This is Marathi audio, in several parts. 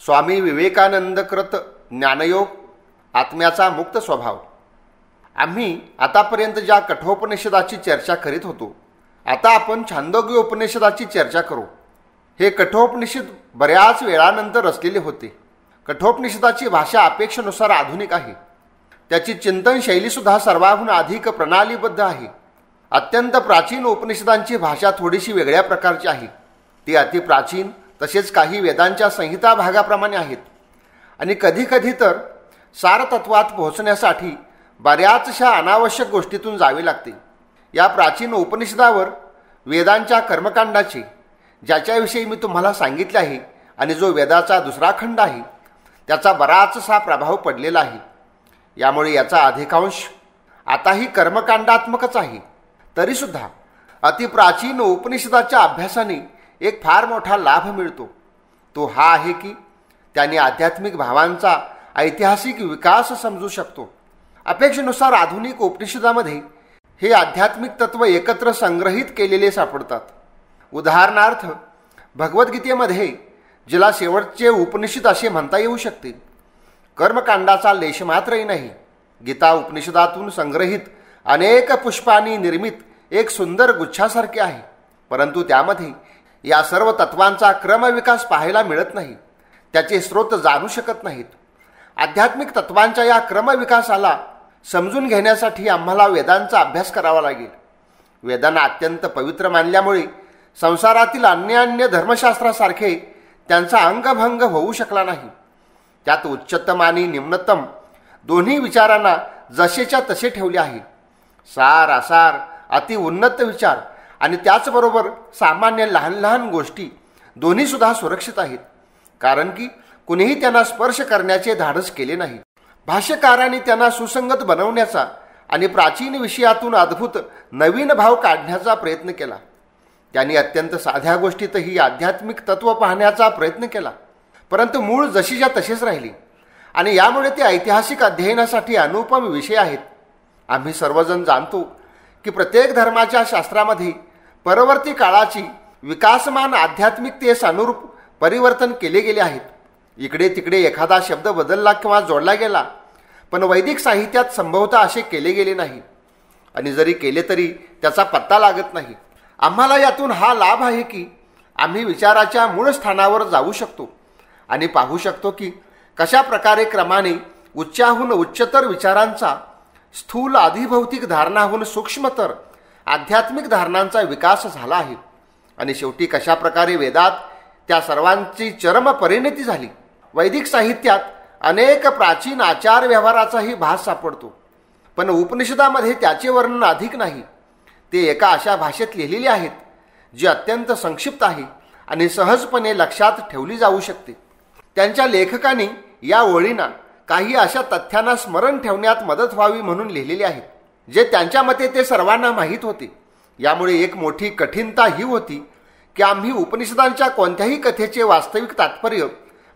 स्वामी विवेकानंद कृत ज्ञानयोग आत्म्याचा मुक्त स्वभाव. आम्ही आतापर्यंत ज्या कठोपनिषदाची चर्चा करीत होतो, आता आपण छांदोग्य उपनिषदाची चर्चा करू. हे कठोपनिषद बऱ्याच वेळानंतर रचलेले होते. कठोपनिषदाची भाषा अपेक्षेनुसार आधुनिक आहे. त्याची चिंतन शैलीसुद्धा सर्वाहून अधिक प्रणालीबद्ध आहे. अत्यंत प्राचीन उपनिषदांची भाषा थोडीशी वेगळ्या प्रकारची आहे. ती अतिप्राचीन तसेच काही वेदांच्या संहिता भागाप्रमाणे आहेत आणि कधीकधी तर सारतत्वात पोहोचण्यासाठी बऱ्याचशा अनावश्यक गोष्टीतून जावे लागते. या प्राचीन उपनिषदावर वेदांच्या कर्मकांडाचे, ज्याच्याविषयी मी तुम्हाला सांगितले आहे आणि जो वेदाचा दुसरा खंड आहे, त्याचा बराचसा प्रभाव पडलेला आहे. यामुळे याचा अधिकांश आताही कर्मकांडात्मकच आहे. तरीसुद्धा अतिप्राचीन उपनिषदाच्या अभ्यासाने एक फार मोठा लाभ मिळतो. तो हा आहे की त्याने आध्यात्मिक भावांचा ऐतिहासिक विकास समजू शकतो. अपेक्षेनुसार आधुनिक उपनिषदामध्ये हे आध्यात्मिक तत्व एकत्र संग्रहित केलेले सापडतात. उदाहरणार्थ, भगवद्गीतेमध्ये जिला शेवटचे उपनिषद असे म्हणता येऊ शकते, कर्मकांडाचा लेशमात्रही नाही. गीता उपनिषदातून संग्रहित अनेक पुष्पांनी निर्मित एक सुंदर गुच्छासारखे आहे, परंतु त्यामध्ये या सर्व तत्वांचा क्रमविकास पाहायला मिळत नाही. त्याचे स्रोत जाणू शकत नाहीत. आध्यात्मिक तत्वांच्या या क्रमविकासाला समजून घेण्यासाठी आम्हाला वेदांचा अभ्यास करावा लागेल. वेदांना अत्यंत पवित्र मानल्यामुळे संसारातील अन्य धर्मशास्त्रासारखे त्यांचा अंगभंग होऊ शकला नाही. त्यात उच्चतम आणि निम्नतम दोन्ही विचारांना जसेच्या तसे ठेवले आहे. सार असार, अति उन्नत विचार आणि त्याचबरोबर सामान्य लहान लहान गोष्टी दोन्हीसुद्धा सुरक्षित आहेत, कारण की कुणीही त्यांना स्पर्श करण्याचे धाडस केले नाही. भाष्यकारांनी त्यांना सुसंगत बनवण्याचा आणि प्राचीन विषयातून अद्भुत नवीन भाव काढण्याचा प्रयत्न केला. त्यांनी अत्यंत साध्या गोष्टीतही आध्यात्मिक तत्व पाहण्याचा प्रयत्न केला, परंतु मूळ जशीच्या तसेच राहिली आणि यामुळे ते ऐतिहासिक अध्ययनासाठी अनुपम विषय आहेत. आम्ही सर्वजण जाणतो की प्रत्येक धर्माच्या शास्त्रामध्ये परवर्ती काळाची विकासमान आध्यात्मिकतेस अनुरूप परिवर्तन केले गेले आहेत. इकडे तिकडे एखादा शब्द बदलला किंवा जोडला गेला, पण वैदिक साहित्यात संभवतः असे केले गेले नाही आणि जरी केले तरी त्याचा पत्ता लागत नाही. आम्हाला यातून हा लाभ आहे की आम्ही विचाराच्या मूळ स्थानावर जाऊ शकतो आणि पाहू शकतो की कशा प्रकारे क्रमाने उच्चाहून उच्चतर विचारांचा, स्थूल अधिभौतिक धारणाहून सूक्ष्मतर आध्यात्मिक धारणांचा विकास झाला आहे आणि शेवटी कशा प्रकारे वेदात त्या सर्वांची चरम परिणती झाली. वैदिक साहित्यात अनेक प्राचीन आचार व्यवहाराचाही भास सापडतो, पण उपनिषदामध्ये त्याचे वर्णन अधिक नाही. ते एका अशा भाषेत लिहिलेले आहेत जी अत्यंत संक्षिप्त आहे आणि सहजपणे लक्षात ठेवली जाऊ शकते. त्यांच्या लेखकांनी या ओळींना काही अशा तथ्यांना स्मरण ठेवण्यात मदत व्हावी म्हणून लिहिलेले आहेत, जे त्यांच्या मते ते सर्वांना माहीत होते. यामुळे एक मोठी कठीणता ही होती की आम्ही उपनिषदांच्या कोणत्याही कथेचे वास्तविक तात्पर्य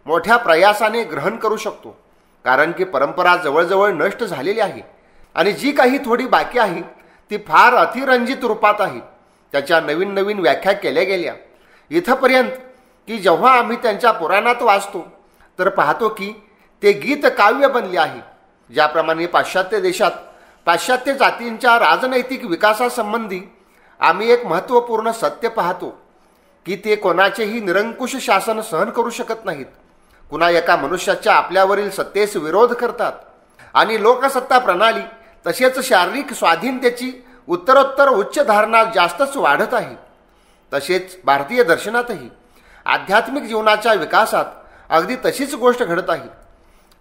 मोठ्या प्रयासाने ग्रहण करू शकतो, कारण की परंपरा जवळजवळ नष्ट झालेली आहे आणि जी काही थोडी बाकी आहे ती फार अतिरंजित रूपात आहे. त्याच्या नवीन नवीन व्याख्या केल्या गेल्या इथपर्यंत की जेव्हा आम्ही त्यांच्या पुराणात वाचतो तर पाहतो की ते गीत काव्य बनले आहे. ज्याप्रमाणे पाश्चात्य देशात पाश्चात्य जातींच्या राजनैतिक विकासासंबंधी आम्ही एक महत्त्वपूर्ण सत्य पाहतो की ते कोणाचेही निरंकुश शासन सहन करू शकत नाहीत. कुणा एका मनुष्याच्या आपल्यावरील सत्तेस विरोध करतात आणि लोकसत्ता प्रणाली तसेच शारीरिक स्वाधीनतेची उत्तरोत्तर उच्च धारणा जास्तच वाढत आहे. तसेच भारतीय दर्शनातही आध्यात्मिक जीवनाच्या विकासात अगदी तशीच गोष्ट घडत आहे.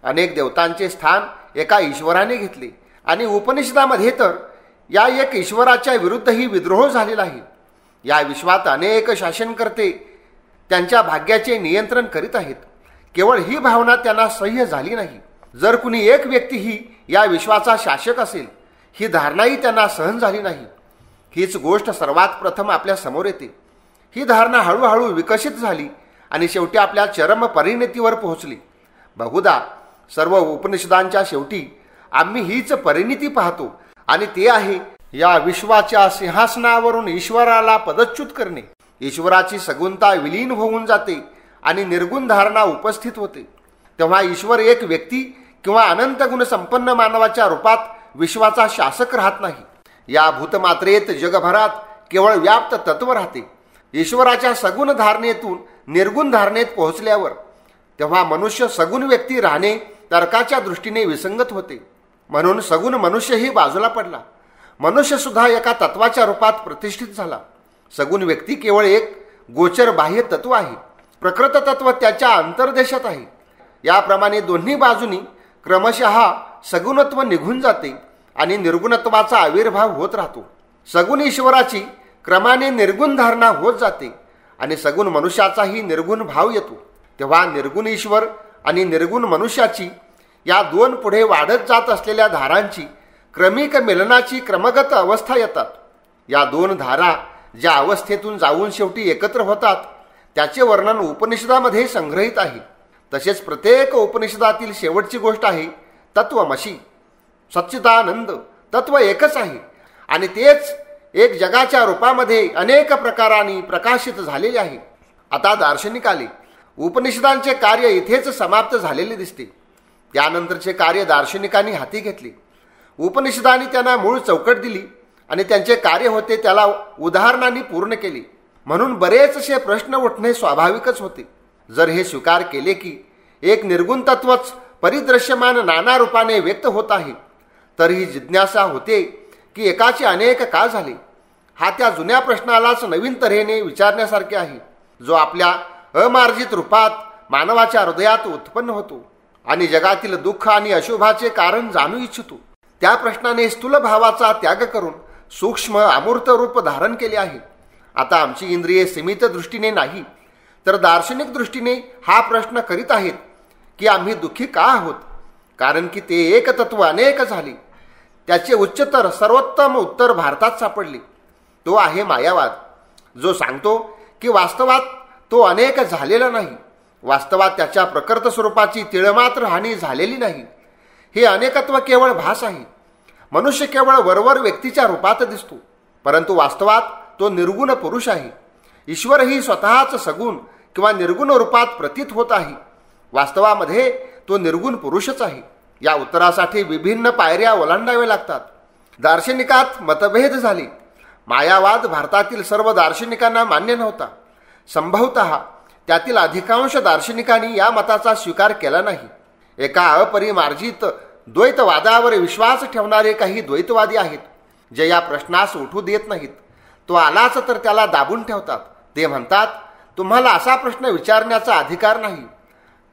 अनेक देवतांचे स्थान एका ईश्वराने घेतले आणि उपनिषदामध्ये तर या एक ईश्वराच्या विरुद्धही विद्रोह झालेला आहे. या विश्वात अनेक शासनकर्ते त्यांच्या भाग्याचे नियंत्रण करीत आहेत. केवळ ही भावना त्यांना सह्य झाली नाही. जर कुणी एक व्यक्ती ही या विश्वाचा शासक असेल, ही धारणाही त्यांना सहन झाली नाही. हीच गोष्ट सर्वात प्रथम आपल्या समोर येते. ही धारणा हळूहळू विकसित झाली आणि शेवटी आपल्या चरम परिणतीवर पोहोचली. बहुधा सर्व उपनिषदांच्या शेवटी आम्ही हीच परिणती पाहतो आणि ते आहे या विश्वाच्या सिंहासनावरून ईश्वराला पदच्युत करणे. ईश्वराची सगुणता विलीन होऊन जाते आणि निर्गुण धारणा उपस्थित होते, तेव्हा ईश्वर एक व्यक्ती किंवा अनंत गुण संपन्न मानवाच्या रूपात विश्वाचा शासक राहत नाही. या भूतमात्रेत जगभरात केवळ व्याप्त तत्व राहते. ईश्वराच्या सगुण धारणेतून निर्गुण धारणेत पोहोचल्यावर तेव्हा मनुष्य सगुण व्यक्ती राहणे तर्काच्या दृष्टीने विसंगत होते. म्हणून सगुण मनुष्यही बाजूला पडला. मनुष्यसुद्धा एका तत्वाच्या रूपात प्रतिष्ठित झाला. सगुण व्यक्ती केवळ एक गोचर बाह्य तत्व आहे. प्रकृत तत्व त्याच्या अंतर्देशात आहे. याप्रमाणे दोन्ही बाजूनी क्रमशः सगुणत्व निघून जाते आणि निर्गुणत्वाचा आविर्भाव होत राहतो. सगुण ईश्वराची क्रमाने निर्गुण धारणा होत जाते आणि सगुण मनुष्याचाही निर्गुण भाव येतो. तेव्हा निर्गुण ईश्वर आणि निर्गुण मनुष्याची या दोन पुढे वाढत जात असलेल्या धारांची क्रमिक मिलनाची क्रमगत अवस्था येतात. या दोन धारा ज्या अवस्थेतून जाऊन शेवटी एकत्र होतात त्याचे वर्णन उपनिषदामध्ये संग्रहित आहे. तसेच प्रत्येक उपनिषदातील शेवटची गोष्ट आहे तत्वमशी. सच्चिदानंद तत्व एकच आहे आणि तेच एक जगाच्या रूपामध्ये अनेक प्रकारांनी प्रकाशित झालेले आहे. आता दार्शनिक आले. उपनिषदांचे कार्य इथेच समाप्त झालेले दिसते. त्यानंतरचे कार्य दार्शनिकांनी हाती घेतले. उपनिषदांनी त्यांना मूळ चौकट दिली आणि त्यांचे कार्य होते त्याला उदाहरणांनी पूर्ण केले. म्हणून बरेचसे प्रश्न उठणे स्वाभाविकच होते. जर हे स्वीकार केले की एक निर्गुण तत्वच परिदृश्यमान नाना रूपाने व्यक्त होत आहे, तर ही जिज्ञासा होते की एकाचे अनेक का झाले. हा त्या जुन्या प्रश्नालाच नवीन तऱ्हेने विचारण्यासारखे आहे, जो आपल्या अमार्जित रूपात मानवाच्या हृदयात उत्पन्न होतो आणि जगातील दुःख आणि अशुभाचे कारण जाणू इच्छितो. त्या प्रश्नाने स्थूल भावाचा त्याग करून सूक्ष्म अमूर्त रूप धारण केले आहे. आता आमची इंद्रिये सीमित दृष्टीने नाही तर दार्शनिक दृष्टीने हा प्रश्न करीत आहेत की आम्ही दुःखी का आहोत, कारण की ते एक तत्व अनेक झाले. त्याचे उच्चतर सर्वोत्तम उत्तर भारतात सापडले. तो आहे मायावाद, जो सांगतो की वास्तवात तो अनेक झालेला नाही. वास्तवात त्याच्या प्रकृत स्वरूपाची तिळमात्र हानी झालेली नाही. हे अनेकत्व केवळ भास आहे. मनुष्य केवळ वरवर व्यक्तीच्या रूपात दिसतो, परंतु वास्तवात तो निर्गुण पुरुष आहे. ईश्वरही स्वतःच सगुण किंवा निर्गुण रूपात प्रतीत होत आहे. वास्तवामध्ये तो निर्गुण पुरुषच आहे. या उत्तरासाठी विभिन्न पायऱ्या ओलांडाव्या लागतात. दार्शनिकात मतभेद झाले. मायावाद भारतातील सर्व दार्शनिकांना मान्य नव्हता. संभवतः त्यातील अधिकांश दार्शनिकांनी या मताचा स्वीकार केला नाही. एका अपरिमार्जित द्वैतवादावर विश्वास ठेवणारे काही द्वैतवादी आहेत, जे या प्रश्नास उठू देत नाहीत. तो आलाच तर त्याला दाबून ठेवतात. ते म्हणतात, तुम्हाला असा प्रश्न विचारण्याचा अधिकार नाही.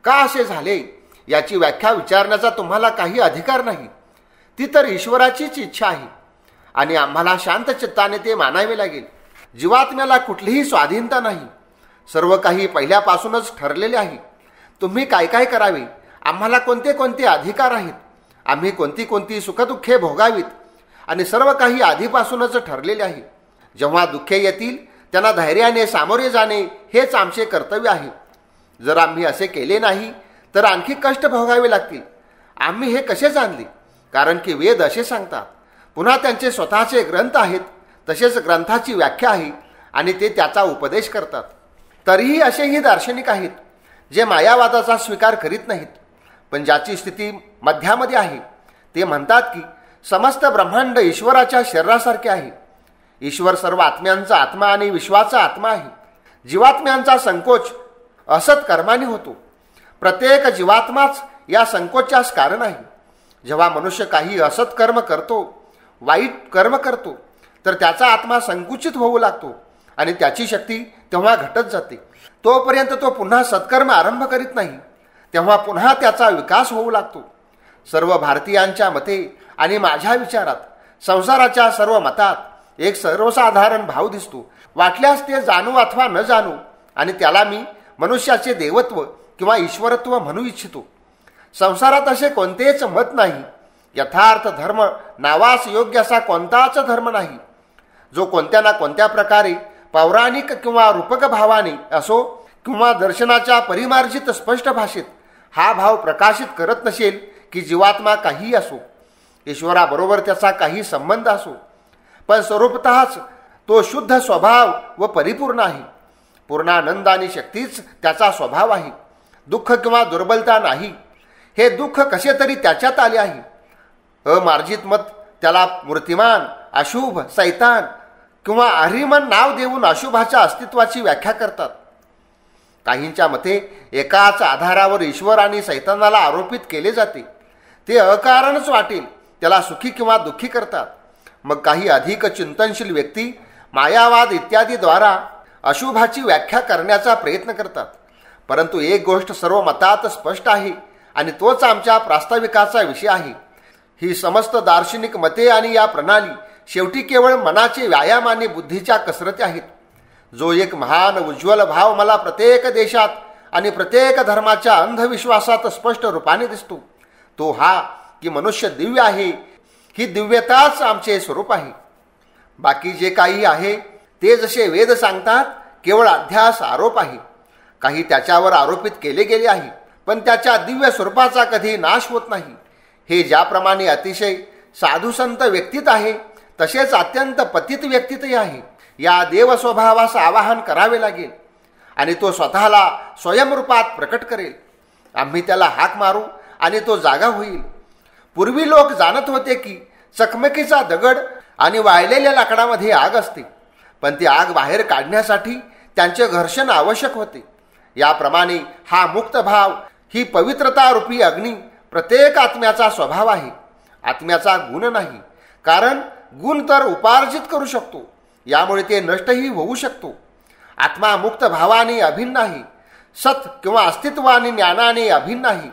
का असे झाले याची व्याख्या विचारण्याचा तुम्हाला काही अधिकार नाही. ती तर ईश्वराचीच इच्छा आहे आणि आम्हाला शांत चित्ताने ते मानावे लागेल. जीवात्म्याला कुठलीही स्वाधीनता नाही. सर्व काही पहिल्यापासूनच ठरलेले आहे. तुम्ही काय काय करावे, आम्हाला कोणते कोणते अधिकार आहेत, आम्ही कोणती कोणती सुखदुःखे भोगावीत आणि सर्व काही आधीपासूनच ठरलेले आहे. जेव्हा दुःखे येतील त्यांना धैर्याने सामोरे जाणे हेच आमचे कर्तव्य आहे. जर आम्ही असे केले नाही तर आणखी कष्ट भोगावे लागतील. आम्ही हे कसे जाणले? कारण की वेद असे सांगतात. पुन्हा त्यांचे स्वतःचे ग्रंथ आहेत, तसेच ग्रंथाची व्याख्या आहे आणि ते त्याचा उपदेश करतात. तरीही असेही दार्शनिक आहेत जे मायावादाचा स्वीकार करीत नाहीत, पण ज्याची स्थिती मध्यामध्ये आहे. ते म्हणतात की समस्त ब्रह्मांड ईश्वराच्या शरीरासारखे आहे. ईश्वर सर्व आत्म्यांचा आत्मा आणि विश्वाचा आत्मा आहे. जीवात्म्यांचा संकोच असत कर्माने होतो. प्रत्येक जीवात्माच या संकोचास कारण आहे. जेव्हा मनुष्य काही असत कर्म करतो, वाईट कर्म करतो, तर त्याचा आत्मा संकुचित होऊ लागतो आणि त्याची शक्ती तेव्हा घटत जाते. तोपर्यंत तो पुन्हा सत्कर्म आरंभ करीत नाही. तेव्हा पुन्हा त्याचा विकास होऊ लागतो. सर्व भारतीयांच्या मते आणि माझ्या विचारात संसाराच्या सर्व मतात एक सर्वसाधारण भाव दिसतो. वाटल्यास ते जाणू अथवा न जाणू, आणि त्याला मी मनुष्याचे देवत्व किंवा ईश्वरत्व म्हणू इच्छितो. संसारात असे कोणतेच मत नाही. यथार्थ धर्म नावास योग्य असा कोणताच धर्म नाही, जो कोणत्या ना कोणत्या प्रकारे पौराणिक किंवा रूपक भावाने असो किंवा दर्शनाच्या परिमार्जित स्पष्ट भाषेत हा भाव प्रकाशित करत नसेल की जीवात्मा काहीही असो, ईश्वराबरोबर त्याचा काही संबंध असो, पण स्वरूपतःच तो शुद्ध स्वभाव व परिपूर्ण आहे. पूर्णानंद आणि शक्तीच त्याचा स्वभाव आहे. दुःख किंवा दुर्बलता नाही. हे दुःख कसे तरी त्याच्यात आले आहे. अमार्जित मत त्याला मूर्तिमान, अशुभ, सैतान किंवा अहिमन नाव देऊन अशुभाच्या अस्तित्वाची व्याख्या करतात. काहींच्या मते एकाच आधारावर ईश्वर आणि सैतानाला आरोपित केले जाते. ते अकारणच वाटेल त्याला सुखी किंवा दुःखी करतात. मग काही अधिक चिंतनशील व्यक्ती मायावाद इत्यादीद्वारा अशुभाची व्याख्या करण्याचा प्रयत्न करतात. परंतु एक गोष्ट सर्व मतात स्पष्ट आहे आणि तोच आमच्या प्रास्ताविकाचा विषय आहे. ही समस्त दार्शनिक मते आणि या प्रणाली शेवटी केवळ मनाचे व्यायाम आणि बुद्धीच्या कसरती आहेत. जो एक महान उज्ज्वल भाव मला प्रत्येक देशात आणि प्रत्येक धर्माच्या अंधविश्वासात स्पष्ट रूपाने दिसतो तो हा की मनुष्य दिव्य आहे. ही दिव्यताच आमचे स्वरूप आहे. बाकी जे काही आहे ते जसे वेद सांगतात केवळ अध्यास आरोप आहे. काही त्याच्यावर आरोपित केले गेले आहे पण त्याच्या दिव्य स्वरूपाचा कधी नाश होत नाही. हे ज्याप्रमाणे अतिशय साधुसंत व्यक्तीत आहे तसेच अत्यंत पतित व्यक्तीतही आहे. या देव स्वभावास आवाहन करावे लागेल आणि तो स्वतःला स्वयंरूपात प्रकट करेल. आम्ही त्याला हाक मारू आणि तो जागा होईल. पूर्वी लोक जाणत होते की चकमकीचा दगड आणि वाळलेल्या लाकडामध्ये आग असते पण ती आग बाहेर काढण्यासाठी त्यांचे घर्षण आवश्यक होते. याप्रमाणे हा मुक्त भाव, ही पवित्रता रूपी अग्नी प्रत्येक आत्म्याचा स्वभाव आहे. आत्म्याचा गुण नाही, कारण गुण तर उपार्जित करू शकतो, यामुळे ते नष्टही होऊ शकतो. आत्मा मुक्त भावाने अभिन्न आहे. सत किंवा अस्तित्व आणि ज्ञानाने अभिन्न आहे.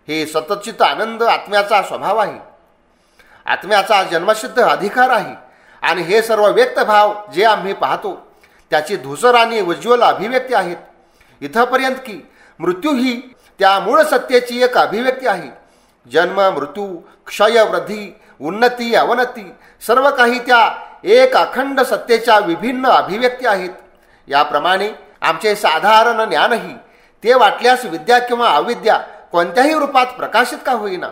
हे सतचित आनंद आत्म्याचा स्वभाव आहे. आत्म्याचा जन्मसिद्ध अधिकार आहे आणि हे सर्व व्यक्त भाव जे आम्ही पाहतो त्याची धुसर आणि उज्ज्वल अभिव्यक्ती आहेत. इथपर्यंत की मृत्यू ही त्या मूळ सत्तेची एक अभिव्यक्ती आहे. जन्म, मृत्यू, क्षय, वृद्धी, उन्नती, अवनती सर्व काही त्या एक अखंड सत्तेच्या विभिन्न अभिव्यक्ती आहेत. याप्रमाणे आमचे साधारण ज्ञानही ते वाटल्यास विद्या किंवा अविद्या कोणत्याही रूपात प्रकाशित का होईना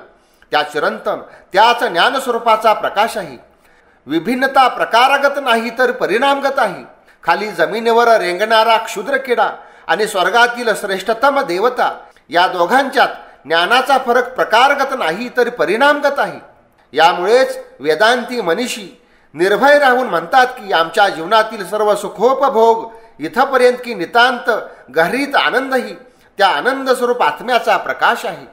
त्या चिरंतन त्याच ज्ञानस्वरूपाचा प्रकाश आहे. विभिन्नता प्रकारगत नाही तर परिणामगत आहे. खाली जमिनीवर रेंगणारा क्षुद्र किडा आणि स्वर्गातील श्रेष्ठतम देवता या दोघांच्यात ज्ञानाचा फरक प्रकारगत नाही तर परिणामगत आहे. यामुळेच वेदांती मनीषी निर्भय राहून म्हणतात की आमच्या जीवनातील सर्व सुखोपभोग इथपर्यंत की नितांत गहरीत आनंदही त्या आनंद स्वरूप आत्म्याचा प्रकाश आहे.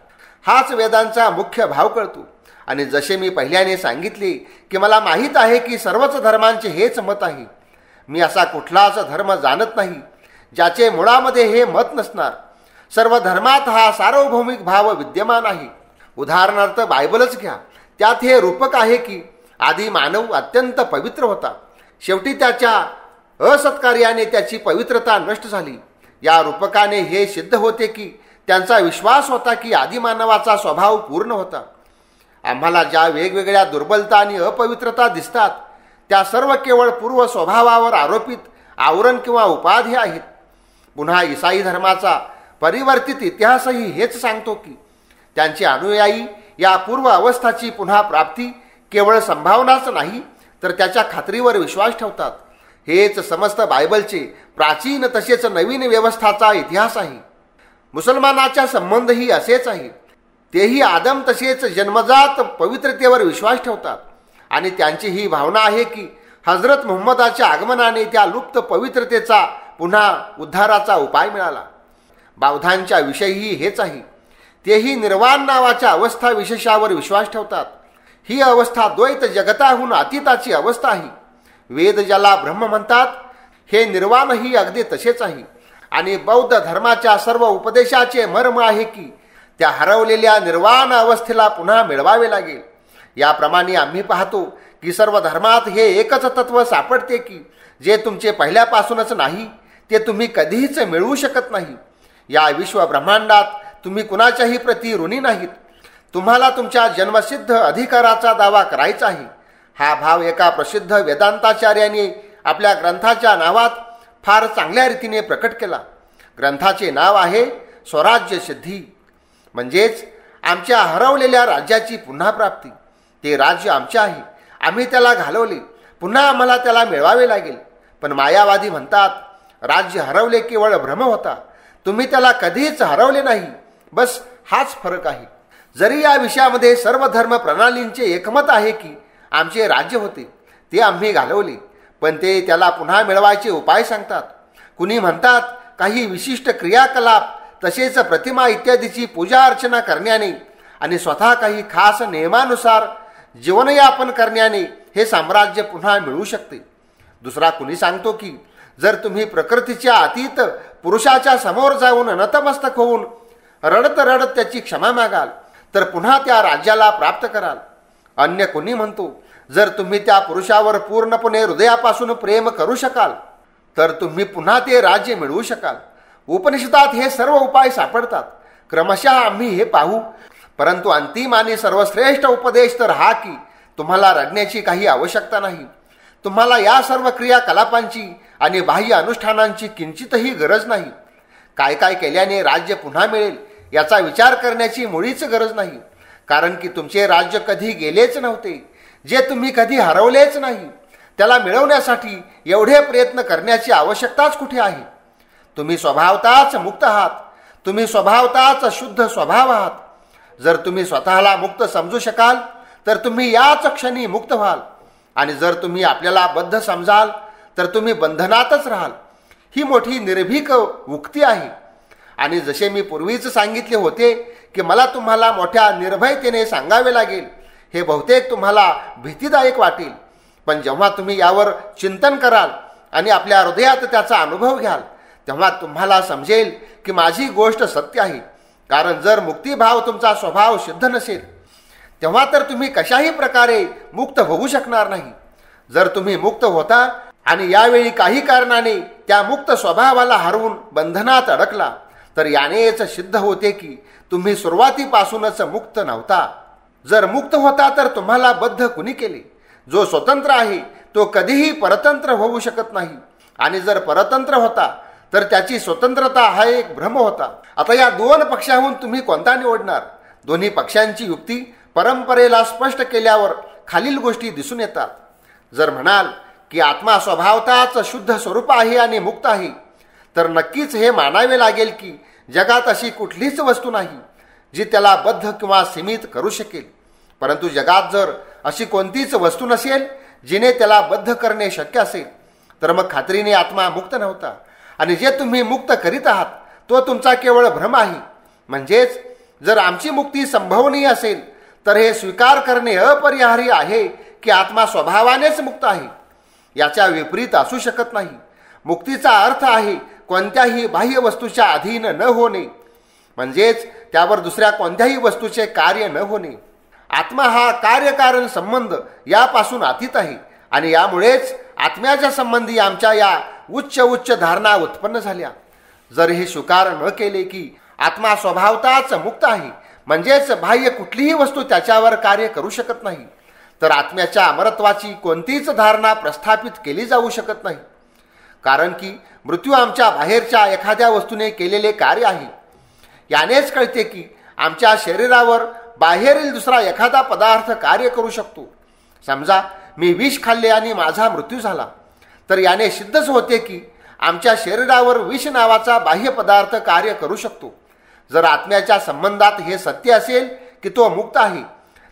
हाच वेदांचा मुख्य भाव कळतो. आणि जसे मी पहिल्याने सांगितले की मला माहीत आहे की सर्वच धर्मांचे हेच मत आहे. मी असा कुठलाच धर्म जाणत नाही ज्याचे मुळामध्ये हे मत नसणार. सर्व धर्मात हा सार्वभौमिक भाव विद्यमान आहे. उदाहरणार्थ बायबलच घ्या. त्यात हे रूपक आहे की आधी मानव अत्यंत पवित्र होता. शेवटी त्याच्या असत्कार्याने त्याची पवित्रता नष्ट झाली. या रूपकाने हे सिद्ध होते की त्यांचा विश्वास होता की आदिमानवाचा स्वभाव पूर्ण होता. आम्हाला ज्या वेगवेगळ्या दुर्बलता आणि अपवित्रता दिसतात त्या सर्व केवळ पूर्व स्वभावावर आरोपित आवरण किंवा उपाधी आहेत. पुन्हा ईसाई धर्माचा परिवर्तित इतिहासही हेच सांगतो की त्यांचे अनुयायी या पूर्व अवस्थाची पुन्हा प्राप्ती केवळ संभावनाच नाही तर त्याच्या खात्रीवर विश्वास ठेवतात. हेच समस्त बायबलचे प्राचीन तसेच नवीन व्यवस्थाचा इतिहास आहे. मुसलमानाच्या संबंधही असेच आहे. तेही आदम तसेच जन्मजात पवित्रतेवर विश्वास ठेवतात आणि त्यांची ही भावना आहे की हजरत मुहम्मदाच्या आगमनाने त्या लुप्त पवित्रतेचा पुन्हा उद्धाराचा उपाय मिळाला. बौद्धांच्या विषयीही हेच आहे. तेही निर्वाण नावाच्या अवस्था विशेषावर विश्वास ठेवतात. ही अवस्था द्वैत जगताहून अतीताची अवस्था आहे. वेद ज्याला ब्रह्म म्हणतात हे निर्वाणही अगदी तसेच आहे. आणि बौद्ध धर्माच्या सर्व उपदेशाचे मर्म आहे की त्या हरवलेल्या निर्वाण अवस्थेला पुन्हा मिळवावे लागेल. याप्रमाणे आम्ही पाहतो की सर्व धर्मात हे एकच तत्व सापडते की जे तुमचे पहिल्यापासूनच नाही ते तुम्ही कधीच मिळवू शकत नाही. या विश्व ब्रह्मांडात तुम्ही कुणाच्याही प्रती ऋणी नाहीत. तुम्हाला तुमच्या जन्मसिद्ध अधिकाराचा दावा करायचा आहे. हा भाव एका प्रसिद्ध वेदांताचार्याने आपल्या ग्रंथाच्या नावात फार चांगल्या रीतीने प्रकट केला. ग्रंथाचे नाव आहे स्वराज्य सिद्धी, म्हणजेच आमच्या हरवलेल्या राज्याची पुन्हा प्राप्ती. ते राज्य आमचे आहे. आम्ही त्याला घालवले, पुन्हा आम्हाला त्याला मिळवावे लागेल. पण मायावादी म्हणतात राज्य हरवले केवळ भ्रम होता, तुम्ही त्याला कधीच हरवले नाही. बस हाच फरक आहे. जरी या विषयामध्ये सर्व धर्म प्रणालींचे एकमत आहे की आमचे राज्य होते, ते आम्ही घालवले, पण ते त्याला पुन्हा मिळवायचे उपाय सांगतात. कुणी म्हणतात काही विशिष्ट क्रियाकलाप तसेच प्रतिमा इत्यादीची पूजा अर्चना करण्याने आणि स्वतः काही खास नियमानुसार जीवनयापन करण्याने हे साम्राज्य पुन्हा मिळू शकते. दुसरा कुणी सांगतो की जर तुम्ही प्रकृतीच्या अतीत पुरुषाच्या समोर जाऊन नतमस्तक होऊन रडत रडत त्याची क्षमा मागाल तर पुन्हा त्या राज्याला प्राप्त कराल. अन्य कुणी म्हणतो जर तुम्ही त्या पुरुषावर पूर्णपणे हृदयापासून प्रेम करू शकाल तर तुम्ही पुन्हा ते राज्य मिळवू शकाल. उपनिषदात हे सर्व उपाय सापडतात. क्रमशः आम्ही हे पाहू. परंतु अंतिम आणि सर्वश्रेष्ठ उपदेश तर हा की तुम्हाला रडण्याची काही आवश्यकता नाही. तुम्हाला या सर्व क्रियाकलापांची आणि बाह्य अनुष्ठानांची किंचितही गरज नाही. काय काय केल्याने राज्य पुन्हा मिळेल याचा विचार करण्याची मुळीच गरज नाही. कारण की तुमचे राज्य कधी गेलेच नव्हते, जे तुम्ही कधी हरवलेच नाही. त्याला मिळवण्यासाठी एवढे प्रयत्न करण्याची आवश्यकताच कुठे आहे. तुम्ही स्वभावताच मुक्त आहात. तुम्ही स्वभावताच शुद्ध स्वभाव आहात. जर तुम्ही स्वतःला मुक्त समजू शकाल तर तुम्ही याच क्षणी मुक्त व्हाल, आणि जर तुम्ही आपल्याला बद्ध समजाल तर तुम्ही बंधनातच राहाल. ही मोठी निर्भीक उक्ती आहे. आणि जसे मी पूर्वीच सांगितले होते की मला तुम्हाला मोठ्या निर्भयतेने सांगावे लागेल, हे बहुतेक तुम्हाला भीतीदायक वाटेल. पण जेव्हा तुम्ही यावर चिंतन कराल आणि आपल्या हृदयात त्याचा अनुभव घ्याल तेव्हा तुम्हाला समजेल की माझी गोष्ट सत्य आहे. कारण जर मुक्तिभाव तुमचा स्वभाव सिद्ध नसेल तेव्हा तर तुम्ही कशाही प्रकारे मुक्त होऊ शकणार नाही. जर तुम्ही मुक्त होता आणि यावेळी काही कारणाने त्या मुक्त स्वभावाला हरवून बंधनात अडकला तर यानेच सिद्ध होते की तुम्ही सुरुवातीपासूनच मुक्त नव्हता. जर मुक्त होता तर तुम्हाला बद्ध कुणी केले. जो स्वतंत्र आहे तो कधीही परतंत्र होऊ शकत नाही, आणि जर परतंत्र होता तर त्याची स्वतंत्रता हा एक भ्रम होता. आता या दोन पक्षाहून तुम्ही कोणता निवडणार. दोन्ही पक्षांची युक्ती परंपरेला स्पष्ट केल्यावर खालील गोष्टी दिसून येतात. जर म्हणाल की आत्मा स्वभावताच शुद्ध स्वरूप आहे आणि मुक्त आहे तर नक्कीच हे मानावे लागेल की जगात अशी कुठलीच वस्तू नाही जी त्याला बद्ध किंवा सीमित करू शकेल. परंतु जगात जर अशी कोणतीच वस्तू नसेल जिने त्याला बद्ध करणे शक्य असेल तर मग खात्रीने आत्मा मुक्त नव्हता, आणि जे तुम्ही मुक्त करीत आहात तो तुमचा केवळ भ्रम आहे. म्हणजेच जर आमची मुक्ती संभवनीय असेल तर हे स्वीकार करणे अपरिहार्य आहे की आत्मा स्वभावानेच मुक्त आहे. याच्या विपरीत असू शकत नाही. मुक्तीचा अर्थ आहे कोणत्याही बाह्य वस्तूच्या अधीन न होणे, म्हणजेच त्यावर दुसऱ्या कोणत्याही वस्तूचे कार्य न होणे. आत्मा हा कार्यकारण संबंध यापासून अतीत आहे, आणि यामुळेच आत्म्याच्या संबंधी आमच्या या उच्च उच्च धारणा उत्पन्न झाल्या. जर हे स्वीकार न केले की आत्मा स्वभावताच मुक्त आहे, म्हणजेच बाह्य कुठलीही वस्तू त्याच्यावर कार्य करू शकत नाही, तर आत्म्याच्या अमरत्वाची कोणतीच धारणा प्रस्थापित केली जाऊ शकत नाही. कारण की मृत्यू आमच्या बाहेरच्या एखाद्या वस्तूने केलेले कार्य आहे. यानेच कळते की आमच्या शरीरावर बाहेरील दुसरा एखादा पदार्थ कार्य करू शकतो. समजा मी विष खाल्ले आणि माझा मृत्यू झाला, तर याने सिद्धच होते की आमच्या शरीरावर विष नावाचा बाह्य पदार्थ कार्य करू शकतो. जर आत्म्याच्या संबंधात हे सत्य असेल की तो मुक्त आहे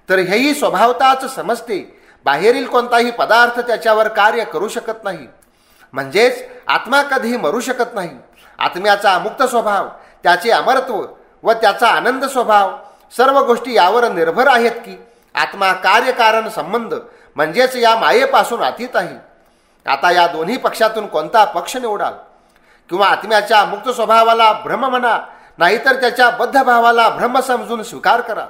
तर हेही स्वभावताच समजते. बाहेरील कोणताही पदार्थ त्याच्यावर कार्य करू शकत नाही, म्हणजेच आत्मा कधी मरू शकत नाही. आत्म्याचा मुक्त स्वभाव, त्याचे अमरत्व व त्याचा आनंद स्वभाव सर्व गोष्टी यावर निर्भर आहेत की आत्मा कार्यकारण संबंध म्हणजेच या मायेपासून अतीत आहे. आता या दोन्ही पक्षातून कोणता पक्ष निवडाल? किंवा आत्म्याच्या मुक्त स्वभावाला भ्रम म्हणा, नाहीतर त्याच्या बद्ध भावाला भ्रम समजून स्वीकार करा.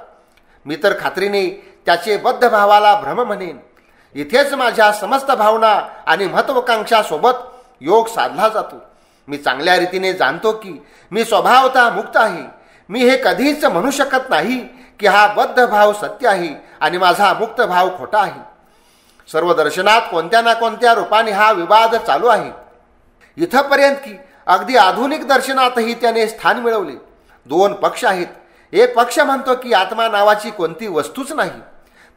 मी तर खात्रीने त्याचे बद्ध भावाला भ्रम म्हणेन. इथेच माझ्या समस्त भावना आणि महत्वाकांक्षा सोबत योग साधला जातो. मी चांगल्या रीतीने जाणतो की मी स्वभावतः मुक्त आहे. मी हे कधीच म्हणू शकत नाही की हा बद्ध भाव सत्य आहे आणि माझा मुक्त भाव खोटा आहे. सर्व दर्शनात कोणत्या ना कोणत्या रूपाने हा विवाद चालू आहे. इथपर्यंत की अगदी आधुनिक दर्शनातही त्याने स्थान मिळवले. दोन पक्ष आहेत. एक पक्ष म्हणतो की आत्मा नावाची कोणती वस्तूच नाही,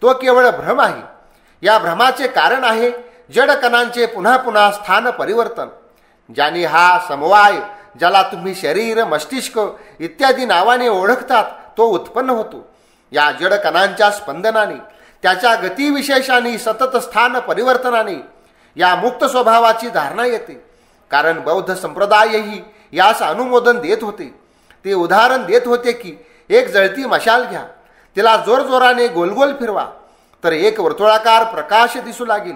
तो केवळ भ्रम आहे. या भ्रमाचे कारण आहे जड कणांचे पुन्हा पुन्हा स्थान परिवर्तन. ज्याने हा समवाय, ज्याला तुम्ही शरीर, मस्तिष्क इत्यादी नावाने ओळखतात, तो उत्पन्न होतो. या जड कणांच्या स्पंदनाने, त्याच्या गतिविशेषाने, सतत स्थान परिवर्तनाने या मुक्त स्वभावाची धारणा येते. कारण बौद्ध संप्रदायही यास अनुमोदन देत होते. ते उदाहरण देत होते की एक जळती मशाल घ्या, तिला जोरजोराने गोलगोल फिरवा, तर एक वर्तुळाकार प्रकाश दिसू लागेल.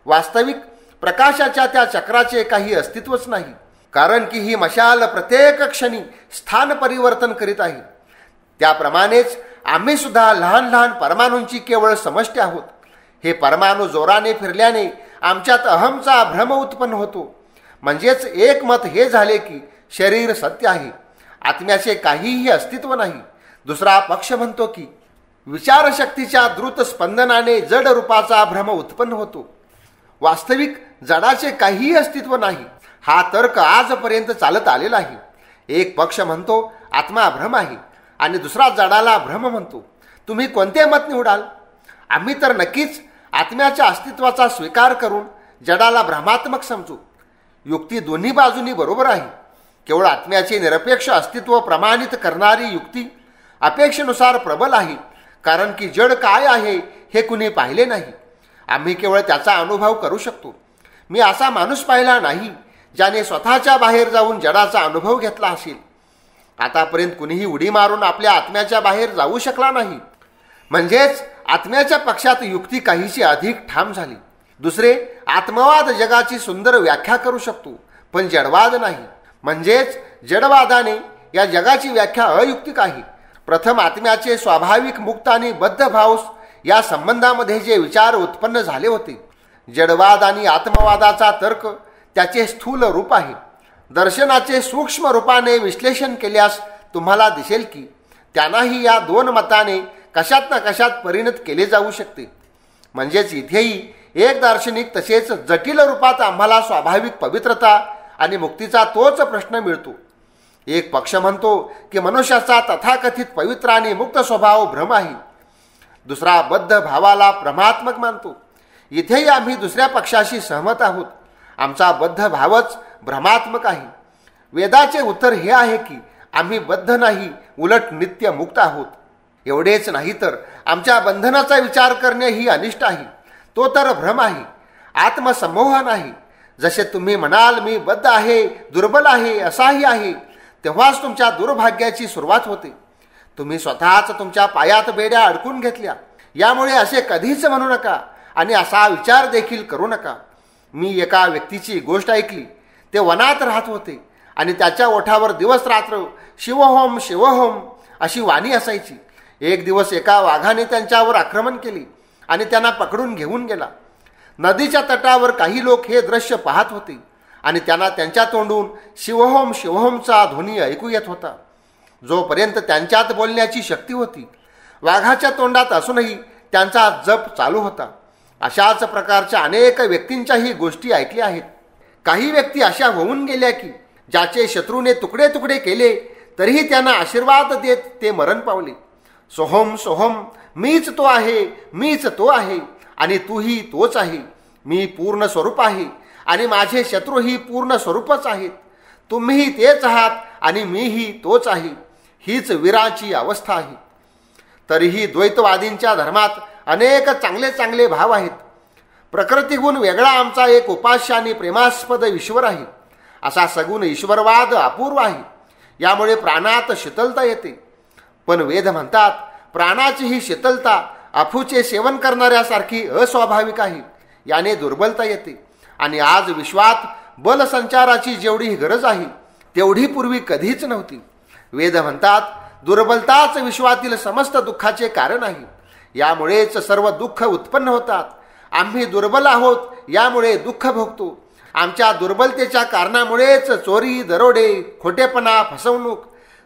वास्तविक प्रकाशाच्या त्या चक्राचे काही अस्तित्वच नाही, कारण की ही मशाल प्रत्येक क्षणी स्थान परिवर्तन करीत आहे. त्याप्रमाणेच आम्ही सुद्धा लहान लहान परमाणूंची केवळ समष्टी आहोत. हे परमाणू जोराने फिरल्याने आमच्यात अहमचा भ्रम उत्पन्न होतो. म्हणजेच एक मत हे झाले की शरीर सत्य आहे, आत्म्याचे काहीही अस्तित्व नाही. दुसरा पक्ष म्हणतो की विचारशक्तीच्या द्रुत स्पंदनाने जड रूपाचा भ्रम उत्पन्न होतो. वास्तविक जडाचे काहीही अस्तित्व नाही. हा तर्क आजपर्यंत चालत आलेला आहे. एक पक्ष म्हणतो आत्मा भ्रम आहे आणि दुसरा जडाला भ्रम म्हणतो. तुम्ही कोणते मत निवडाल? आम्ही तर नक्कीच आत्म्याच्या अस्तित्वाचा स्वीकार करून जडाला भ्रमात्मक समजू. युक्ती दोन्ही बाजूंनी बरोबर आहे. केवळ आत्म्याचे निरपेक्ष अस्तित्व प्रमाणित करणारी युक्ती अपेक्षेनुसार प्रबल आहे, कारण की जड काय आहे हे कुणी पाहिले नाही. आम्ही केवळ त्याचा अनुभव करू शकतो. मी असा माणूस पाहिला नाही ज्याने स्वतःच्या बाहेर जाऊन जडाचा अनुभव घेतला असेल. आतापर्यंत कुणीही उडी मारून आपल्या आत्म्याच्या बाहेर जाऊ शकला नाही. म्हणजेच आत्म्याच्या पक्षात युक्ती काहीशी अधिक ठाम झाली. दुसरे, आत्मवाद जगाची सुंदर व्याख्या करू शकतो, पण जडवाद नाही. म्हणजेच जडवादाने या जगाची व्याख्या अयुक्तिक आहे. प्रथम आत्म्याचे स्वाभाविक मुक्त आणि बद्ध भाव या संबंधामध्ये जे विचार उत्पन्न झाले होते, जडवाद आणि आत्मवादाचा तर्क त्याचे स्थूल रूप आहे. दर्शनाचे सूक्ष्म रूपाने विश्लेषण केल्यास तुम्हाला दिसेल की त्यांनाही या दोन मताने कशात ना कशात परिणत केले जाऊ शकते. म्हणजेच इथेही एक दार्शनिक तसेच जटिल रूपात आम्हाला स्वाभाविक पवित्रता आणि मुक्तीचा तोच प्रश्न मिळतो. एक पक्ष म्हणतो की मनुष्याचा तथाकथित पवित्र आणि मुक्त स्वभाव भ्रम आहे. दुसरा बद्ध भावाला भ्रमात्मक मानतो. इथेही आम्ही दुसऱ्या पक्षाशी सहमत आहोत. आमचा बद्ध भावच भ्रमात्मक आहे. वेदाचे उत्तर हे आहे की आम्ही बद्ध नाही, उलट नित्य मुक्त आहोत. एवढेच नाही तर आमच्या बंधनाचा विचार करणे ही अनिष्ट आहे. तो तर भ्रम आहे, आत्मसंमोहन आहे. जसे तुम्ही म्हणाल मी बद्ध आहे, दुर्बल आहे, असाही आहे, तेव्हाच तुमच्या दुर्भाग्याची सुरुवात होते. तुम्ही स्वतःच तुमच्या पायात बेड्या अडकून घेतल्या. यामुळे असे कधीच म्हणू नका आणि असा विचार देखील करू नका. मी एका व्यक्तीची गोष्ट ऐकली. ते वनात राहत होते आणि त्याच्या ओठावर दिवस रात्र शिवहोम शिवहोम अशी वाणी असायची. एक दिवस एका वाघाने त्यांच्यावर आक्रमण केले आणि त्यांना पकडून घेऊन गेला. नदीच्या तटावर काही लोक हे दृश्य पाहत होते आणि त्यांना त्यांच्या तोंडून शिवहोम शिवहोमचा ध्वनी ऐकू येत होता. जोपर्यंत त्यांच्यात बोलण्याची शक्ती होती, वाघाच्या तोंडात असूनही त्यांचा जप चालू होता. अशाच प्रकारच्या अनेक व्यक्तींच्याही गोष्टी ऐकल्या आहेत. काही व्यक्ती अशा होऊन गेल्या की ज्याचे शत्रूने तुकडे तुकडे केले तरीही त्यांना आशीर्वाद देत ते मरण पावले. सोहम सोहम, मीच तो आहे, मीच तो आहे आणि तूही तोच आहे. मी पूर्ण स्वरूप आहे आणि माझे शत्रूही पूर्ण स्वरूपच आहेत. तुम्हीही तेच आहात आणि मीही तोच आहे. हीच वीराची अवस्था आहे. तरीही द्वैतवादींच्या धर्मात अनेक चांगले चांगले भाव आहेत. प्रकृतीगुण वेगळा आमचा एक उपास्य आणि प्रेमास्पद ईश्वर आहे. असा सगुण ईश्वरवाद अपूर्व आहे. यामुळे प्राणात शीतलता येते. पण वेद म्हणतात प्राणाची ही शीतलता अफूचे सेवन करणाऱ्यासारखी अस्वाभाविक आहे. याने दुर्बलता येते आणि आज विश्वात बलसंचाराची जेवढी गरज आहे तेवढी पूर्वी कधीच नव्हती. वेद म्हणतात दुर्बलताच विश्वातील समस्त दुःखाचे कारण आहे. यामुळेच सर्व दुःख उत्पन्न होतात. आम्ही दुर्बल आहोत, यामुळे दुःख भोगतो. आमच्या दुर्बलतेच्या कारणामुळेच चोरी, दरोडे, खोटेपणा, फसवणूक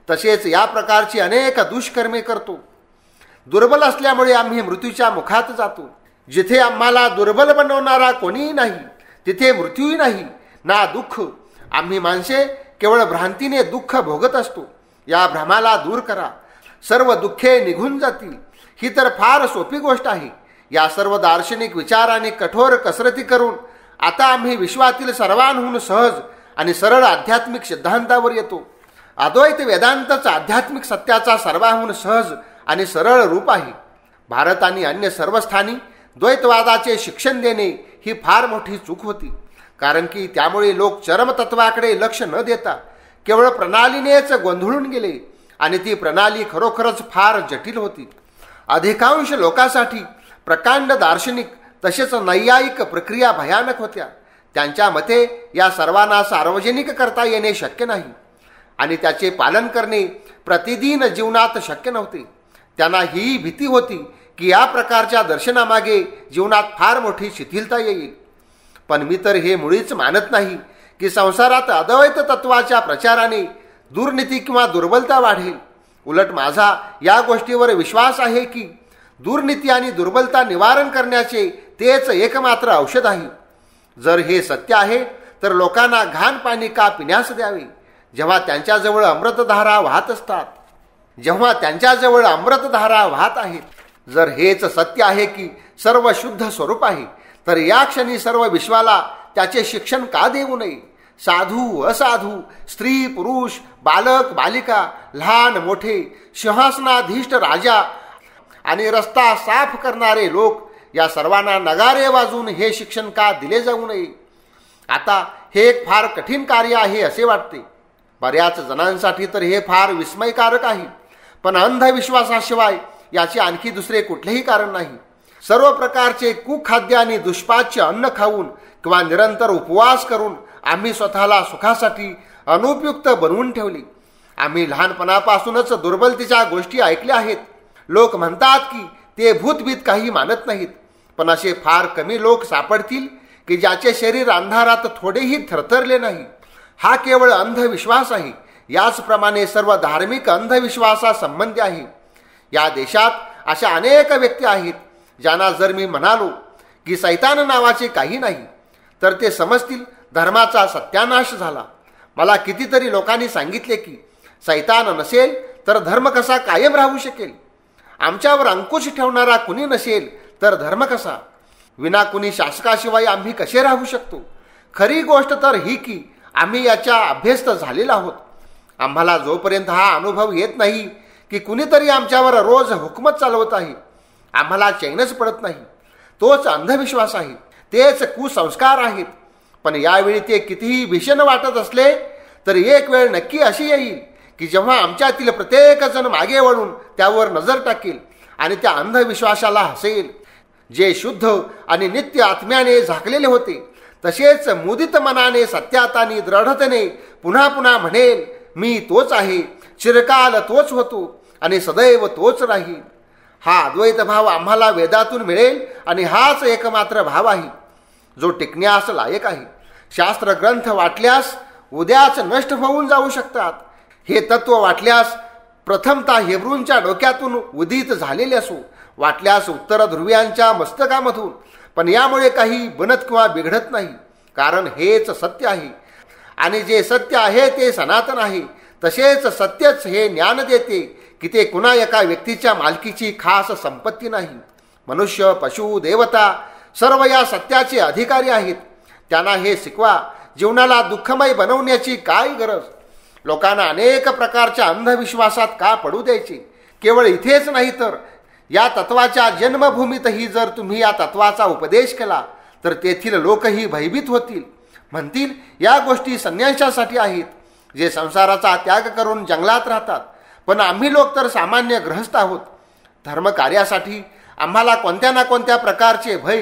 तसेच या प्रकारची अनेक दुष्कर्मे करतो. दुर्बल असल्यामुळे आम्ही मृत्यूच्या मुखात जातो. जिथे आम्हाला दुर्बल बनवणारा कोणीही नाही तिथे मृत्यूही नाही ना दुःख. आम्ही माणसे केवळ भ्रांतीने दुःख भोगत असतो. या भ्रमाला दूर करा, सर्व दुःखे निघून जातील. ही तर फार सोपी गोष्ट आहे. या सर्व दार्शनिक विचाराने कठोर कसरती करून आता आम्ही विश्वातील सर्वांहून सहज आणि सरळ आध्यात्मिक सिद्धांतावर येतो. अद्वैत वेदांतच आध्यात्मिक सत्याचा सर्वाहून सहज आणि सरळ रूप आहे. भारत आणि अन्य सर्व स्थानी द्वैतवादाचे शिक्षण देणे ही फार मोठी चूक होती. कारण की त्यामुळे लोक चरमतत्वाकडे लक्ष न देता केवळ प्रणालीनेच गोंधळून गेले आणि ती प्रणाली खरोखरच फार जटिल होती. अधिकांश लोकांसाठी प्रकांड दार्शनिक तसेच नैयायिक प्रक्रिया भयानक होत्या. त्यांच्या मते या सर्वांना सार्वजनिक करता येणे शक्य नाही आणि त्याचे पालन करणे प्रतिदिन जीवनात शक्य नव्हते. त्यांना ही भीती होती की या प्रकारच्या दर्शनामागे जीवनात फार मोठी शिथिलता येईल. पण मी तर हे मुळीच मानत नाही की संसारात अद्वैत तत्वाच्या प्रचाराने दुर्नीती किंवा दुर्बलता वाढेल. उलट माझा या गोष्टीवर विश्वास आहे की दुर्नीती आणि दुर्बलता निवारण करण्याचे तेच एकमात्र औषध आहे. जर हे सत्य आहे तर लोकांना घाण पाणी का पिण्यास द्यावे जेव्हा त्यांच्याजवळ अमृतधारा वाहत असतात, जेव्हा त्यांच्याजवळ अमृतधारा वाहत आहेत. जर हेच सत्य आहे की सर्व शुद्ध स्वरूप आहे तर या क्षणी सर्व विश्वाला त्याचे शिक्षण का देऊ नये. साधू असाधू, स्त्री पुरुष, बालक बालिका, लहान मोठे, सिंहासनाधीष्ट राजा आणि रस्ता साफ करणारे लोक या सर्वांना नगारे वाजून हे शिक्षण का दिले जाऊ नये. आता हे एक फार कठीण कार्य आहे असे वाटते. बऱ्याच जणांसाठी तर हे फार विस्मयकारक आहे. पण अंधविश्वासाशिवाय याचे आणखी दुसरे कुठलेही कारण नाही. सर्व प्रकारचे कुखाद्य आणि दुष्पाच्य अन्न खाऊन किंवा निरंतर उपवास करून आम्ही स्वतःला सुखासाठी अनुपयुक्त बनवून ठेवले. आम्ही लहानपणापासूनच दुर्बलतेच्या गोष्टी ऐकल्या आहेत. लोक म्हणतात की ते भूतभीत काही मानत नाहीत, पण असे फार कमी लोक सापडतील की ज्याचे शरीर अंधारात थोडेही थरथरले नाही. हा केवळ अंधविश्वास आहे. याचप्रमाणे सर्व धार्मिक अंधविश्वासासंबंधी आहे. या देशात अशा अनेक व्यक्ती आहेत ज्यांना जर मी म्हणालो की सैतान नावाचे काही नाही तर ते समजतील धर्माचा सत्यानाश झाला. मला कितीतरी लोकांनी सांगितले की सैतान नसेल तर धर्म कसा कायम राहू शकेल. आमच्यावर अंकुश ठेवणारा कुणी नसेल तर धर्म कसा. विना कुणी शासकाशिवाय आम्ही कसे राहू शकतो. खरी गोष्ट तर ही की आम्ही याच्या अभ्यस्त झालेला आहोत. आम्हाला जोपर्यंत हा अनुभव येत नाही की कुणीतरी आमच्यावर रोज हुकूमत चालवत आहे, आम्हाला चैनच पडत नाही. तोच अंधविश्वास आहे, तेच कुसंस्कार आहेत. पण यावेळी ते कितीही भीषण वाटत असले तरी एक वेळ नक्की अशी येईल की जेव्हा आमच्यातील प्रत्येकजण मागे वळून त्यावर नजर टाकेल आणि त्या अंधविश्वासाला हसेल. जे शुद्ध आणि नित्य आत्म्याने झाकलेले होते तसेच मुदित मनाने सत्यात आणि दृढतेने पुन्हा पुन्हा म्हणेल, मी तोच आहे, चिरकाल तोच होतो आणि सदैव तोच राहील. हा अद्वैत भाव आम्हाला वेदातून मिळेल आणि हाच एकमात्र भाव आहे जो टिकण्यास लायक आहे. शास्त्र ग्रंथ वाटल्यास उद्याच नष्ट होऊन जाऊ शकतात. हे तत्व वाटल्यास प्रथमतः हेब्रूंच्या डोक्यातून उदित झालेले असो, वाटल्यास उत्तर ध्रुव्यांच्या मस्तकामधून. पण यामुळे काही बनत किंवा बिघडत नाही, कारण हेच सत्य आहे आणि जे सत्य आहे ते सनातन आहे. तसेच सत्यच हे ज्ञान देते की ते कुणा एका व्यक्तीच्या मालकीची खास संपत्ती नाही. मनुष्य, पशु, देवता सर्व या सत्याचे अधिकारी आहेत. त्यांना हे शिकवा. जीवनाला दुःखमय बनवण्याची काय गरज. लोकांना अनेक प्रकारच्या अंधविश्वासात का पडू द्यायचे. केवळ इथेच नाही तर या तत्वाच्या जन्मभूमीतही जर तुम्ही या तत्वाचा उपदेश केला तर तेथील लोकही भयभीत होतील. म्हणतील या गोष्टी संन्याशासाठी आहेत जे संसाराचा त्याग करून जंगलात राहतात. पण आम्ही लोक तर सामान्य गृहस्थ आहोत. धर्मकार्यासाठी आम्हाला कोणत्या ना कोणत्या प्रकारचे भय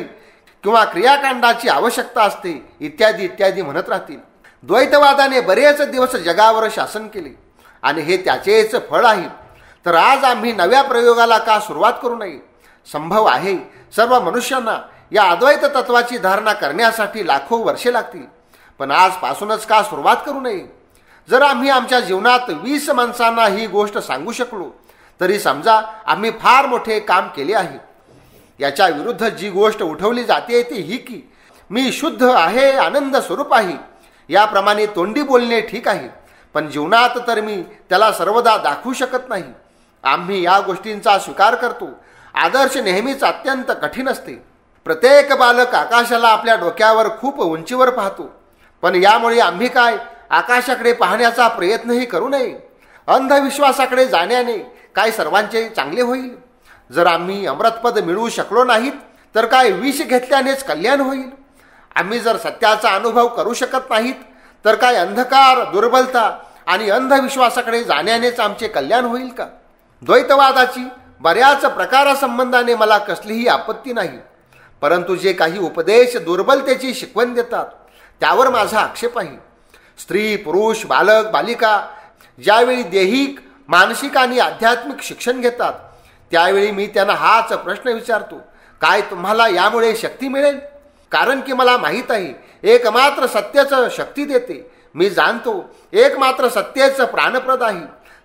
किंवा क्रियाकांडाची आवश्यकता असते इत्यादी इत्यादी म्हणत राहतील. द्वैतवादाने बरेच दिवस जगावर शासन केले आणि हे त्याचेच फळ आहे. तर आज आम्ही नव्या प्रयोगाला का सुरुवात करू नये. संभव आहे सर्व मनुष्यांना या अद्वैत तत्वाची धारणा करण्यासाठी लाखो वर्षे लागतील. पण आजपासूनच का सुरुवात करू नये. जर आम्ही आमच्या जीवनात 20 माणसांना ही गोष्ट सांगू शकलो तरी समजा आम्ही फार मोठे काम केले आहे. याच्या विरुद्ध जी गोष्ट उठवली जाते ती ही की मी शुद्ध आहे, आनंद स्वरूप आहे. याप्रमाणे तोंडी बोलणे ठीक आहे, पण जीवनात तर मी त्याला सर्वदा दाखवू शकत नाही. आम्ही या गोष्टींचा स्वीकार करतो. आदर्श नेहमीच अत्यंत कठीण असते. प्रत्येक बालक आकाशाला आपल्या डोक्यावर खूप उंचीवर पाहतो, पण यामुळे आम्ही काय आकाशाकडे पाहण्याचा प्रयत्नही करू नये? अंधविश्वासाकडे जाण्याने काय सर्वांचे चांगले होईल? जर आम्ही अमृतपद मिळवू शकलो नाहीत तर काय विष घेतल्यानेच कल्याण होईल? आम्ही जर सत्याचा अनुभव करू शकत नाहीत तर काय अंधकार, दुर्बलता आणि अंधविश्वासाकडे जाण्यानेच आमचे कल्याण होईल का? द्वैतवादाची बऱ्याच प्रकारासंबंधाने मला कसलीही आपत्ती नाही, परंतु जे काही उपदेश दुर्बलतेची शिकवण देतात त्यावर माझा आक्षेप आहे. स्त्री, पुरुष, बालक, बालिका ज्यावेळी दैहिक, मानसिक आणि आध्यात्मिक शिक्षण घेतात त्यावेळी मी त्यांना हाच प्रश्न विचारतो, काय तुम्हाला यामुळे शक्ती मिळेल? कारण की मला माहीत आहे एकमात्र सत्यच शक्ती देते. मी जाणतो एकमात्र सत्यच प्राणप्रद आहे.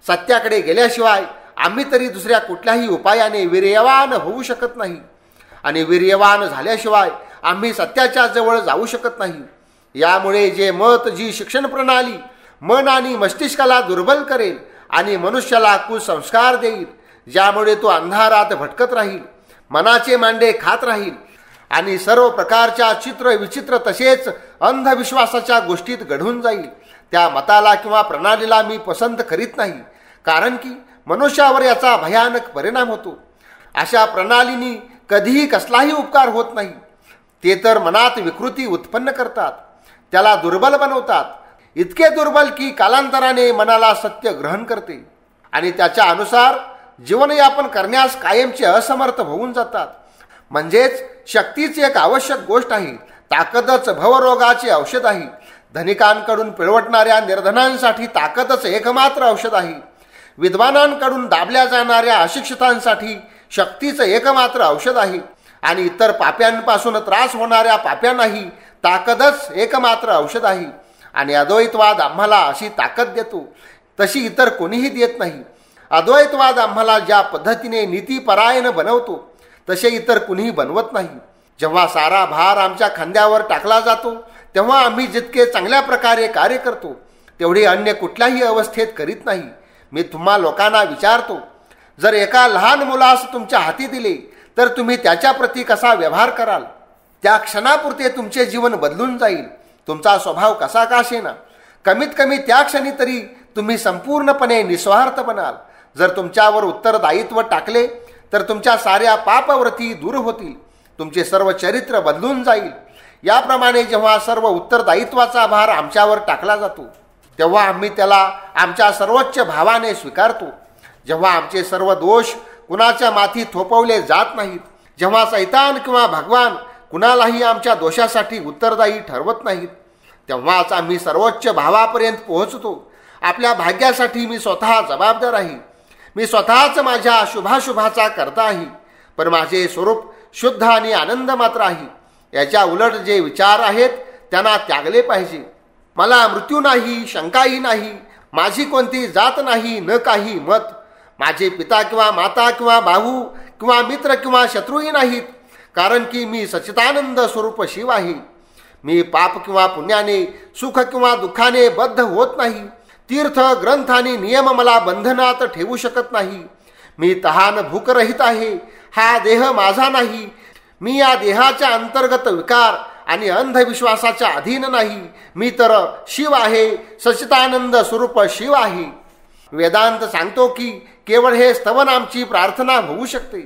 सत्याकडे गेल्याशिवाय आम्ही तरी दुसऱ्या कुठल्याही उपायाने वीर्यवान होऊ शकत नाही आणि वीर्यवान झाल्याशिवाय आम्ही सत्याच्या जवळ जाऊ शकत नाही. यामुळे जे मत, जी शिक्षण प्रणाली मन आणि मस्तिष्काला दुर्बल करेल आणि मनुष्याला कुसंस्कार देईल, ज्यामुळे तो अंधारात भटकत राहील, मनाचे मांडे खात राहील आणि सर्व प्रकारच्या चित्र विचित्र तसेच अंधविश्वासाच्या गोष्टीत घडून जाईल, त्या मताला किंवा प्रणालीला मी पसंत करीत नाही. कारण की मनुष्यावर याचा भयानक परिणाम होतो. अशा प्रणालींनी कधीही कसलाही उपकार होत नाही. ते तर मनात विकृती उत्पन्न करतात, त्याला दुर्बल बनवतात, इतके दुर्बल की कालांतराने मनाला सत्य ग्रहण करते आणि त्याच्या अनुसार जीवनयापन करण्यास कायमचे असमर्थ होऊन जातात. म्हणजेच शक्तीच एक आवश्यक गोष्ट आहे. ताकदच भवरोगाचे औषध आहे. धनिकांकडून पिळवटणाऱ्या निर्धनांसाठी ताकदच एकमात्र औषध आहे. विद्वानांकडून दाबल्या जाणाऱ्या अशिक्षितांसाठी शक्तीच एकमात्र औषध आहे आणि इतर पाप्यांपासून त्रास होणाऱ्या पाप्यांनाही ताकदच एकमात्र औषध आहे. आणि अद्वैतवाद आम्हाला अशी ताकद देतो तशी इतर कोणीही देत नाही. अद्वैतवाद आम्हाला ज्या पद्धतीने नीतीपरायण बनवतो तसे इतर कुणीही बनवत नाही. जेव्हा सारा भार आमच्या खांद्यावर टाकला जातो तेव्हा आम्ही जितके चांगल्या प्रकारे कार्य करतो तेवढे अन्य कुठल्याही अवस्थेत करीत नाही. मी तुम्हा लोकांना विचारतो, जर एका लहान मुलास तुमच्या हाती दिले तर तुम्ही त्याच्याप्रती कसा व्यवहार कराल? त्या क्षणापुरते तुमचे जीवन बदलून जाईल. तुमचा स्वभाव कसा का असेना, कमीत कमी त्या क्षणी तरी तुम्ही संपूर्णपणे निस्वार्थ बनाल. जर तुमच्यावर उत्तरदायित्व टाकले तर तुमच्या साऱ्या पापवृत्ती दूर होतील, तुमचे सर्व चरित्र बदलून जाईल. याप्रमाणे जेव्हा सर्व उत्तरदायित्वाचा भार आमच्यावर टाकला जातो तेव्हा आम्ही त्याला आमच्या सर्वोच्च भावाने स्वीकारतो. जेव्हा आमचे सर्व दोष कुणाच्या माथी थोपवले जात नाहीत, जेव्हा सैतान किंवा भगवान कुणालाही आमच्या दोषासाठी उत्तरदायी ठरवत नाहीत, तेव्हाच आम्ही सर्वोच्च भावापर्यंत पोहोचतो. आपल्या भाग्यासाठी मी स्वतः जबाबदार आहे. मी स्वतःच माझ्या शुभाशुभाचा करता आहे, पण माझे स्वरूप शुद्ध आणि आनंद मात्र आहे. याच्या उलट जे विचार आहेत त्यांना त्यागले पाहिजे. मला मृत्यू नाही, शंकाही नाही, माझी कोणती जात नाही, न काही मत. माझे पिता किंवा माता किंवा भाऊ किंवा मित्र किंवा शत्रूही नाहीत, कारण की मी सच्चिदानंद स्वरूप शिव आहे. मी पाप किंवा पुण्याने, सुख किंवा दुःखाने बद्ध होत नाही. तीर्थ, ग्रंथ आणि नियम मला बंधनात ठेवू शकत नाही. मी तहान भूकरहित आहे. हा देह माझा नाही. मी या देहाच्या अंतर्गत विकार आणि अंधविश्वासाच्या अधीन नाही. मी तर शिव आहे, सच्चिदानंद स्वरूप शिव आहे. वेदांत सांगतो की केवळ हे स्तवन आमची प्रार्थना होऊ शकते.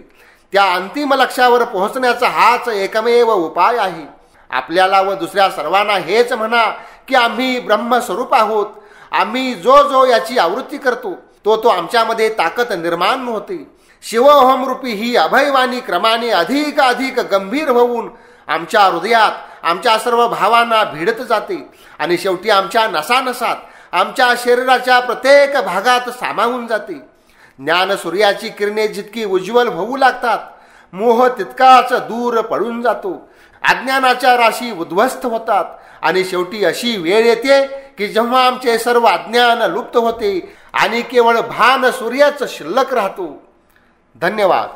त्या अंतिम लक्ष्यावर पोहोचण्याचा हाच एकमेव उपाय आहे. आपल्याला व दुसऱ्या सर्वांना हेच म्हणा की आम्ही ब्रह्मस्वरूप आहोत. आम्ही जो जो याची आवृत्ती करतो तो तो आमच्यामध्ये ताकद निर्माण होते. शिवोहम रूपी ही अभयवाणी क्रमाने अधिक अधिक गंभीर होऊन आमच्या हृदयात आमच्या सर्व भावांना भिडत जाते आणि शेवटी आमच्या नसानसात, आमच्या शरीराच्या प्रत्येक भागात सामावून जाते. ज्ञान सूर्याची किरणे जितकी उज्ज्वल होऊ लागतात, मोह तितकाच दूर पडून जातो. अज्ञानाच्या राशी उद्ध्वस्त होतात आणि शेवटी अशी वेळ येते की जेव्हा आमचे सर्व अज्ञान लुप्त होते आणि केवळ भान सूर्याच शिल्लक राहतो. धन्यवाद.